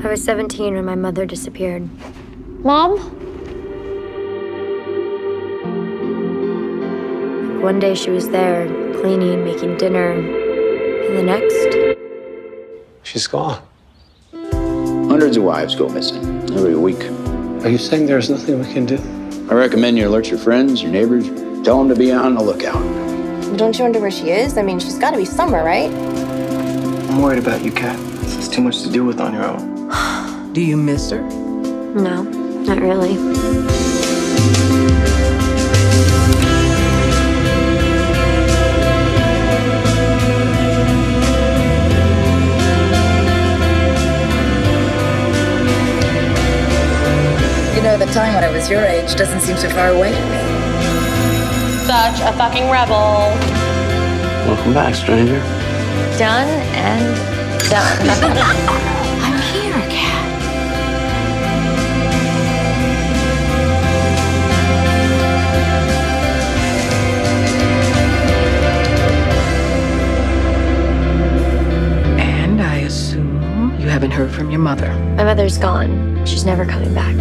I was 17 when my mother disappeared. Mom? One day she was there, cleaning, making dinner, and the next... she's gone. Hundreds of wives go missing every week. Are you saying there's nothing we can do? I recommend you alert your friends, your neighbors, tell them to be on the lookout. Don't you wonder where she is? I mean, she's got to be somewhere, right? I'm worried about you, Kat. It's too much to deal with on your own. Do you miss her? No, not really. You know, the time when I was your age doesn't seem so far away to me. Such a fucking rebel. Welcome back, stranger. Done and done. I'm here, Kat. And I assume you haven't heard from your mother. My mother's gone. She's never coming back.